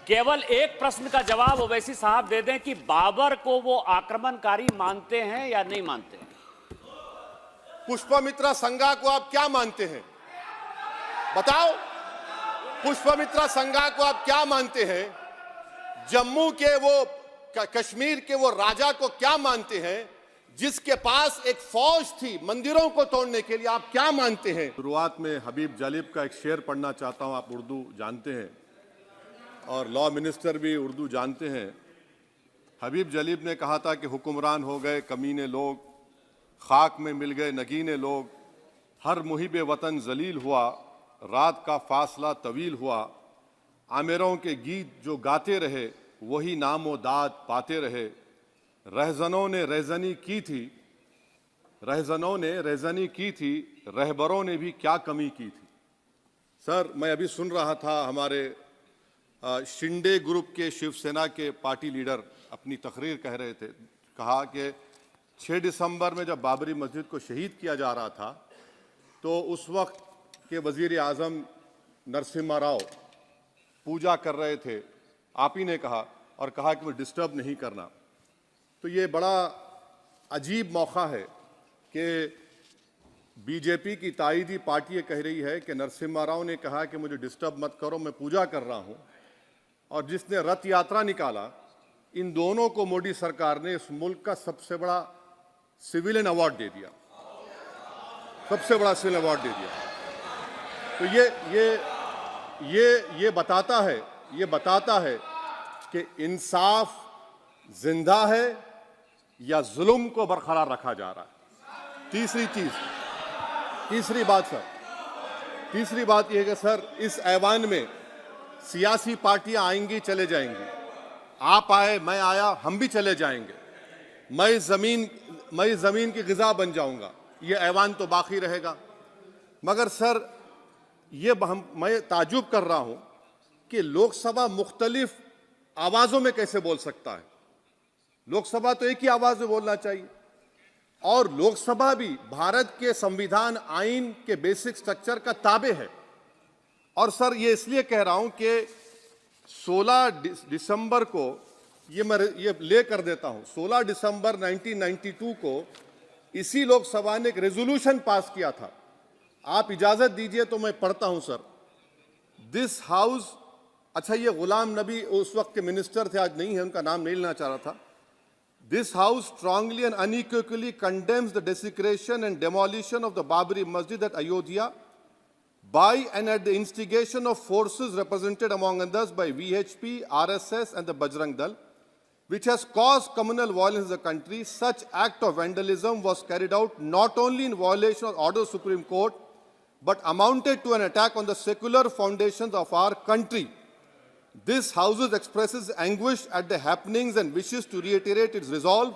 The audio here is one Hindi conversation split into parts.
केवल एक प्रश्न का जवाब ओवैसी साहब दे दें कि बाबर को वो आक्रमणकारी मानते हैं या नहीं मानते हैं? पुष्पमित्रा संघा को आप क्या मानते हैं? बताओ, पुष्पमित्रा संघा को आप क्या मानते हैं? जम्मू के वो कश्मीर के वो राजा को क्या मानते हैं जिसके पास एक फौज थी मंदिरों को तोड़ने के लिए? आप क्या मानते हैं? शुरुआत में हबीब जलीब का एक शेर पढ़ना चाहता हूं। आप उर्दू जानते हैं और लॉ मिनिस्टर भी उर्दू जानते हैं। हबीब जलीब ने कहा था कि हुक्मरान हो गए कमीने लोग, खाक में मिल गए नगीने लोग, हर मुहिबे वतन जलील हुआ, रात का फासला तवील हुआ, आमिरों के गीत जो गाते रहे वही नामो दाद पाते रहे, रहजनों ने रेजनी की थी, रहजनों ने रेजनी की थी, रहबरों ने भी क्या कमी की थी। सर, मैं अभी सुन रहा था हमारे शिंदे ग्रुप के शिवसेना के पार्टी लीडर अपनी तकरीर कह रहे थे। कहा कि 6 दिसंबर में जब बाबरी मस्जिद को शहीद किया जा रहा था तो उस वक्त के वजीर आजम नरसिम्हा राव पूजा कर रहे थे, आप ही ने कहा, और कहा कि वो डिस्टर्ब नहीं करना। तो ये बड़ा अजीब मौका है कि बीजेपी की ताईदी पार्टी ये कह रही है कि नरसिम्हा राव ने कहा कि मुझे डिस्टर्ब मत करो, मैं पूजा कर रहा हूं, और जिसने रथ यात्रा निकाला, इन दोनों को मोदी सरकार ने इस मुल्क का सबसे बड़ा सिविलियन अवार्ड दे दिया, सबसे बड़ा सिविलियन अवार्ड दे दिया। तो ये बताता है कि इंसाफ जिंदा है या जुल्म को बरकरार रखा जा रहा है। तीसरी बात यह है कि सर, इस ऐवान में सियासी पार्टियां आएंगी चले जाएंगी, आप आए मैं आया हम भी चले जाएंगे, मैं जमीन की गिजा बन जाऊंगा, ये ऐवान तो बाकी रहेगा। मगर सर, मैं ताजुब कर रहा हूं कि लोकसभा मुख्तलिफ आवाजों में कैसे बोल सकता है? लोकसभा तो एक ही आवाज में बोलना चाहिए, और लोकसभा भी भारत के संविधान आइन के बेसिक स्ट्रक्चर का ताबे है। और सर, ये इसलिए कह रहा हूं कि 16 दिसंबर को ये ले कर देता हूं, 16 दिसंबर 1992 को इसी लोकसभा ने एक रेजोल्यूशन पास किया था। आप इजाजत दीजिए तो मैं पढ़ता हूं सर। दिस हाउस, अच्छा, ये गुलाम नबी उस वक्त के मिनिस्टर थे, आज नहीं है, उनका नाम नहीं लेना चाह रहा था। This house strongly and unequivocally condemns the desecration and demolition of the Babri Masjid at Ayodhya by and at the instigation of forces represented among others by VHP, RSS and the Bajrang Dal, which has caused communal violence in the country. Such act of vandalism was carried out not only in violation of order of Supreme Court, but amounted to an attack on the secular foundations of our country. This House expresses anguish at the happenings and wishes to reiterate its resolve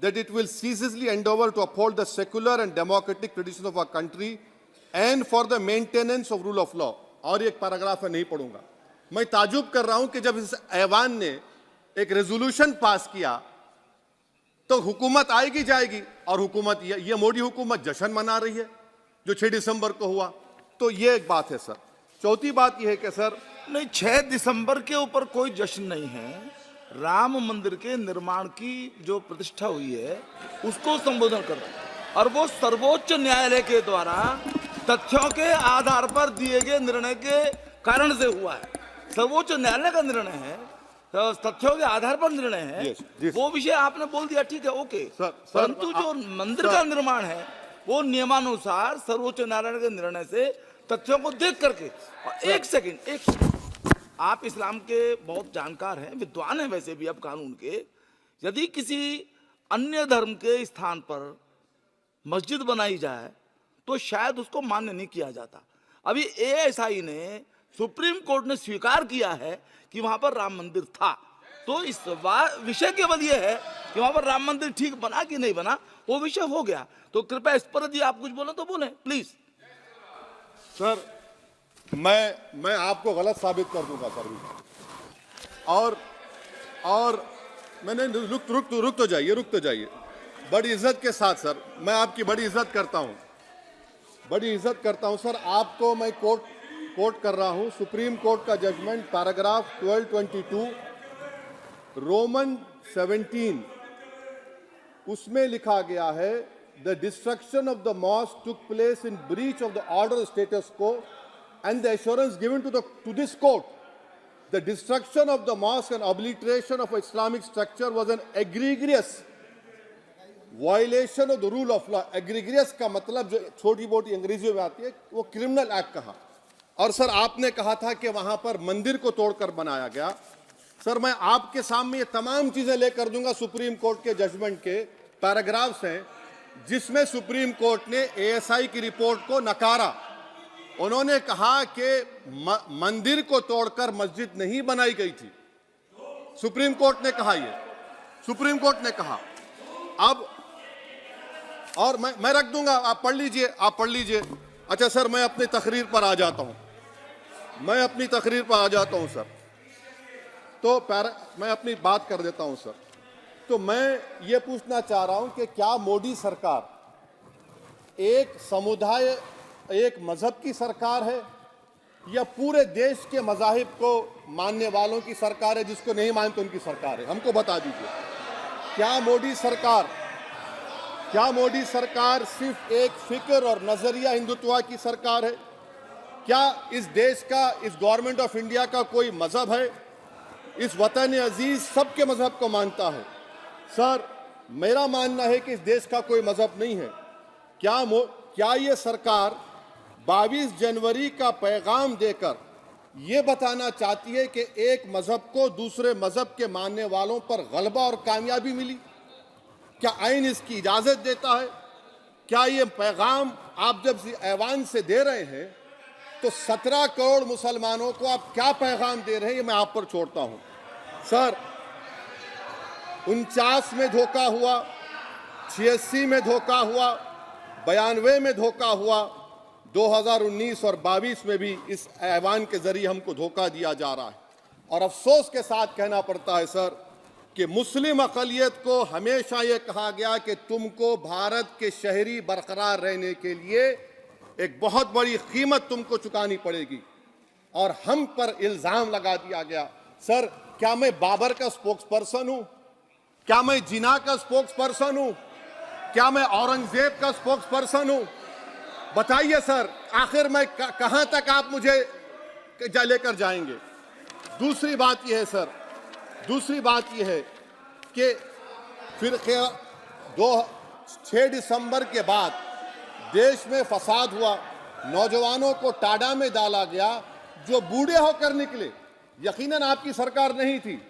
that it will ceaselessly endeavor to uphold the secular and democratic traditions of our country and for the maintenance of rule of law. और एक पैराग्राफ है, नहीं पढ़ूंगा। मैं ताजुब कर रहा हूं कि जब इस ऐवान ने एक रेजोल्यूशन पास किया तो हुकूमत आएगी जाएगी, और हुकूमत ये मोदी हुकूमत जश्न मना रही है जो 6 दिसंबर को हुआ। तो ये एक बात है सर। चौथी बात यह है कि सर, नहीं, 6 दिसंबर के ऊपर कोई जश्न नहीं है। राम मंदिर के निर्माण की जो प्रतिष्ठा हुई है उसको संबोधन कर रहा है, और वो सर्वोच्च न्यायालय के द्वारा तथ्यों के आधार पर दिए गए निर्णय के कारण से हुआ है। सर्वोच्च न्यायालय का निर्णय है, तो तथ्यों के आधार पर निर्णय है। वो विषय आपने बोल दिया, ठीक है, ओके। परंतु जो मंदिर का निर्माण है वो नियमानुसार सर्वोच्च न्यायालय के निर्णय से तथ्यों को देख करके। एक सेकंड, आप इस्लाम के बहुत जानकार हैं, विद्वान हैं वैसे भी अब कानून के। यदि किसी अन्य धर्म के स्थान पर मस्जिद बनाई जाए तो शायद उसको मान्य नहीं किया जाता। अभी एएसआई ने, सुप्रीम कोर्ट ने स्वीकार किया है कि वहां पर राम मंदिर था। तो इस विषय केवल यह है कि वहां पर राम मंदिर ठीक बना कि नहीं बना, वो विषय हो गया। तो कृपया इस पर यदि आप कुछ बोले तो बोलें प्लीज। सर, मैं आपको गलत साबित कर दूंगा सर। और मैंने रुक तो जाइए बड़ी इज्जत के साथ सर, मैं आपकी बड़ी इज्जत करता हूं सर। आपको मैं कोट कर रहा हूं सुप्रीम कोर्ट का जजमेंट पैराग्राफ 1222 रोमन 17 उसमें लिखा गया है the destruction of the mosque took place in breach of the order status quo and the assurance given to this court the destruction of the mosque and obliteration of Islamic structure was an egregious violation of the rule of law. Egregious का मतलब जो छोटी मोटी अंग्रेजी में आती है वो क्रिमिनल एक्ट कहा। और सर आपने कहा था कि वहां पर मंदिर को तोड़कर बनाया गया। सर मैं आपके सामने ये तमाम चीजें लेकर दूंगा सुप्रीम कोर्ट के जजमेंट के पैराग्राफ्स हैं जिसमें सुप्रीम कोर्ट ने एएसआई की रिपोर्ट को नकारा। उन्होंने कहा कि मंदिर को तोड़कर मस्जिद नहीं बनाई गई थी। सुप्रीम कोर्ट ने कहा, ये सुप्रीम कोर्ट ने कहा। अब और मैं रख दूंगा, आप पढ़ लीजिए, आप पढ़ लीजिए। अच्छा सर मैं अपनी तकरीर पर आ जाता हूं, मैं अपनी तकरीर पर आ जाता हूं सर। तो मैं अपनी बात कर देता हूं सर। तो मैं ये पूछना चाह रहा हूं कि क्या मोदी सरकार एक समुदाय एक मजहब की सरकार है या पूरे देश के मजाहिब को मानने वालों की सरकार है, जिसको नहीं मानते उनकी सरकार है? हमको बता दीजिए। क्या मोदी सरकार सिर्फ एक फिक्र और नजरिया हिंदुत्व की सरकार है? क्या इस देश का, इस गवर्नमेंट ऑफ इंडिया का कोई मजहब है? इस वतन अजीज सबके मजहब को मानता है। सर मेरा मानना है कि इस देश का कोई मजहब नहीं है। क्या ये सरकार 22 जनवरी का पैगाम देकर ये बताना चाहती है कि एक मजहब को दूसरे मजहब के मानने वालों पर गलबा और कामयाबी मिली? क्या आइन इसकी इजाजत देता है? क्या ये पैगाम आप जब ऐवान से दे रहे हैं तो 17 करोड़ मुसलमानों को आप क्या पैगाम दे रहे हैं, ये मैं आप पर छोड़ता हूं। सर 49 में धोखा हुआ, 86 में धोखा हुआ, 92 में धोखा हुआ, 2019 और 22 में भी इस ऐवान के जरिए हमको धोखा दिया जा रहा है। और अफसोस के साथ कहना पड़ता है सर कि मुस्लिम अक़लियत को हमेशा ये कहा गया कि तुमको भारत के शहरी बरकरार रहने के लिए एक बहुत बड़ी कीमत तुमको चुकानी पड़ेगी, और हम पर इल्जाम लगा दिया गया। सर क्या मैं बाबर का स्पोक्स पर्सन हूं? क्या मैं जिना का स्पोक्स पर्सन हूं? क्या मैं औरंगजेब का स्पोक्स पर्सन हूं? बताइए सर, आखिर मैं कहां तक आप मुझे लेकर जाएंगे? दूसरी बात यह है सर, दूसरी बात यह है कि फिर 6 दिसंबर के बाद देश में फसाद हुआ, नौजवानों को टाडा में डाला गया जो बूढ़े होकर निकले। यकीनन आपकी सरकार नहीं थी,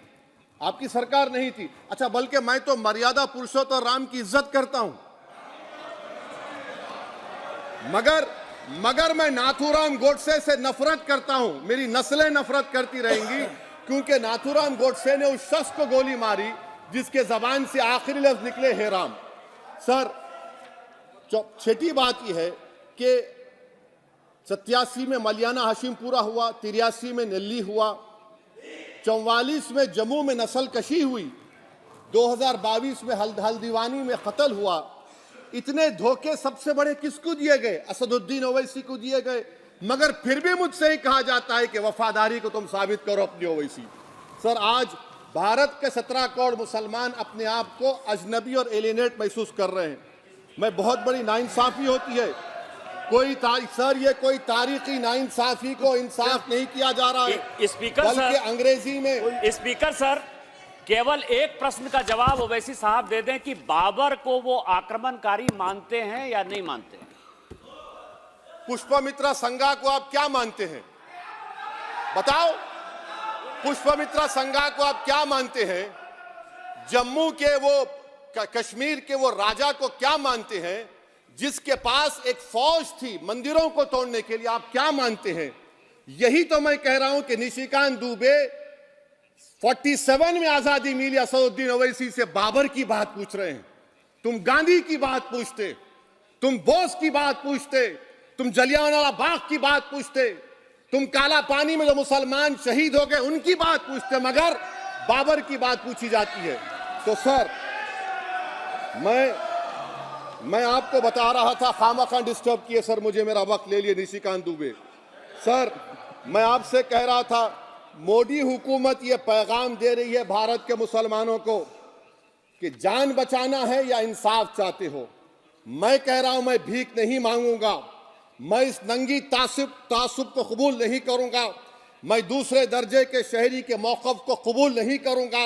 आपकी सरकार नहीं थी। अच्छा बल्कि मैं तो मर्यादा पुरुषोत्तम राम की इज्जत करता हूं, मगर मैं नाथूराम गोडसे से नफरत करता हूं। मेरी नस्लें नफरत करती रहेंगी क्योंकि नाथूराम गोडसे ने उस शख्स को गोली मारी जिसके जबान से आखिरी लफ्ज निकले हे राम। सर छठी बात यह है कि 87 में मलियाना हाशिमपुरा हुआ, 83 में नेल्ली हुआ, 44 में जम्मू में नस्ल कशी हुई, 2022 में हल्दीवानी में कत्ल हुआ। इतने धोखे सबसे बड़े किसको दिए गए? असदुद्दीन ओवैसी को दिए गए। मगर फिर भी मुझसे ही कहा जाता है कि वफादारी को तुम साबित करो अपनी ओवैसी। सर आज भारत के 17 करोड़ मुसलमान अपने आप को अजनबी और एलिनेट महसूस कर रहे हैं। मैं बहुत बड़ी नाइंसाफी होती है, सर ये कोई तारीखी नाइंसाफी को इंसाफ नहीं किया जा रहा है। स्पीकर बल्कि सर, अंग्रेजी में स्पीकर सर केवल एक प्रश्न का जवाब ओवैसी साहब दे दें कि बाबर को वो आक्रमणकारी मानते हैं या नहीं मानते हैं? पुष्पमित्रा संघा को आप क्या मानते हैं? बताओ, पुष्पमित्रा संघा को आप क्या मानते हैं? जम्मू के वो कश्मीर के वो राजा को क्या मानते हैं जिसके पास एक फौज थी मंदिरों को तोड़ने के लिए? आप क्या मानते हैं? यही तो मैं कह रहा हूं कि निशिकांत दुबे 47 में आजादी मिली, असदुद्दीन ओवैसी से बाबर की बात पूछ रहे हैं। तुम गांधी की बात पूछते, तुम बोस की बात पूछते, तुम जलियांवाला बाग की बात पूछते, तुम काला पानी में जो मुसलमान शहीद हो गए उनकी बात पूछते, मगर बाबर की बात पूछी जाती है। तो सर मैं आपको बता रहा था, खामखा डिस्टर्ब किए सर मुझे, मेरा वक्त ले लिए निशिकांत दुबे। सर, मैं आपसे कह रहा था, मोदी हुकूमत ये पैगाम दे रही है भारत के मुसलमानों को कि जान बचाना है या इंसाफ चाहते हो। मैं कह रहा हूं, मैं भीख नहीं मांगूंगा, मैं इस नंगी तासुब को कबूल नहीं करूंगा, मैं दूसरे दर्जे के शहरी के मौक़िफ़ को कबूल नहीं करूंगा,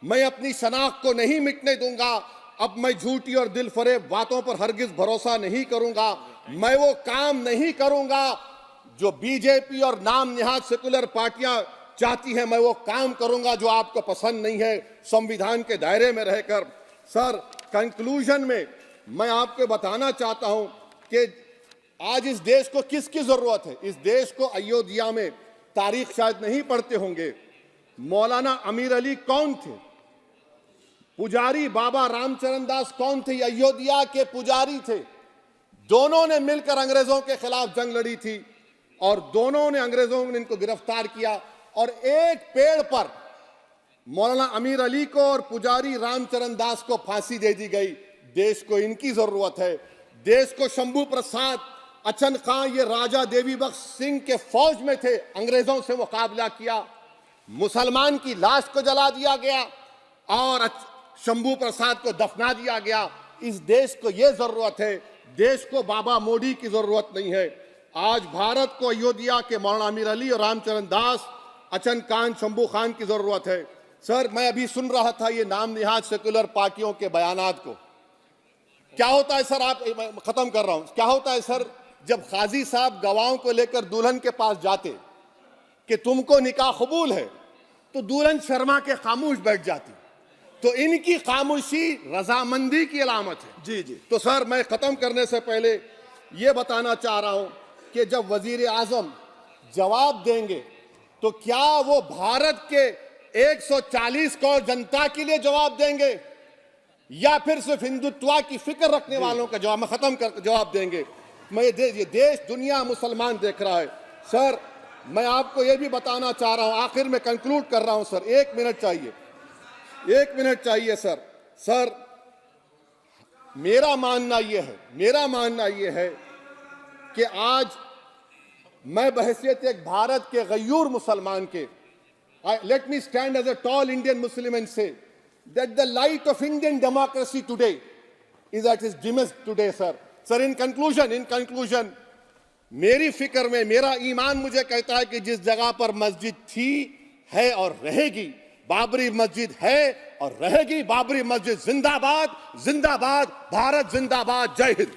मैं अपनी शनाख्त को नहीं मिटने दूंगा। अब मैं झूठी और दिल फरेब बातों पर हरगिज भरोसा नहीं करूंगा। मैं वो काम नहीं करूंगा जो बीजेपी और नाम निहाद सेकुलर पार्टियां चाहती हैं। मैं वो काम करूंगा जो आपको पसंद नहीं है, संविधान के दायरे में रहकर। सर, कंक्लूजन में मैं आपको बताना चाहता हूं कि आज इस देश को किसकी जरूरत है। इस देश को अयोध्या में, तारीख शायद नहीं पढ़ते होंगे, मौलाना अमीर अली कौन थे, पुजारी बाबा रामचरण दास कौन थे, अयोध्या के पुजारी थे। दोनों ने मिलकर अंग्रेजों के खिलाफ जंग लड़ी थी और दोनों ने, अंग्रेजों ने इनको गिरफ्तार किया और एक पेड़ पर मौलाना अमीर अली को और पुजारी रामचरण दास को फांसी दे दी गई। देश को इनकी जरूरत है। देश को शंभू प्रसाद, अचन खां, ये राजा देवी बख्श सिंह के फौज में थे, अंग्रेजों से मुकाबला किया, मुसलमान की लाश को जला दिया गया और शंभू प्रसाद को दफना दिया गया। इस देश को यह जरूरत है, देश को बाबा मोदी की जरूरत नहीं है। आज भारत को अयोध्या के मौलाना अमीर अली और रामचरण दास, अचन खान, शंभू खान की जरूरत है। सर, मैं अभी सुन रहा था ये नाम निहाद सेकुलर पार्टियों के बयानात को। क्या होता है सर, आप, खत्म कर रहा हूं, क्या होता है सर, जब काजी साहब गवाहों को लेकर दुल्हन के पास जाते कि तुमको निकाह कबूल है, तो दुल्हन शर्मा के खामोश बैठ जाती। तो इनकी खामोशी रजामंदी की अलामत है। जी जी। तो सर, मैं खत्म करने से पहले ये बताना चाह रहा हूं कि जब वजीर आजम जवाब देंगे तो क्या वो भारत के 140 करोड़ जनता के लिए जवाब देंगे या फिर सिर्फ हिंदुत्व की फिक्र रखने वालों का जवाब, मैं खत्म कर जवाब देंगे। मैं ये देश, दुनिया, मुसलमान देख रहा है। सर, मैं आपको ये भी बताना चाह रहा हूं, आखिर में कंक्लूड कर रहा हूं सर, 1 मिनट चाहिए, 1 मिनट चाहिए सर। सर, मेरा मानना यह है कि आज मैं बहैसियत एक भारत के गयूर मुसलमान के, let me stand as a tall Indian Muslim and say that the light of Indian democracy today is at its dimmest today, sir. Sir, in conclusion, मेरी फिक्र में, मेरा ईमान मुझे कहता है कि जिस जगह पर मस्जिद थी, है और रहेगी, बाबरी मस्जिद है और रहेगी, बाबरी मस्जिद जिंदाबाद, जिंदाबाद, भारत जिंदाबाद, जय हिंद।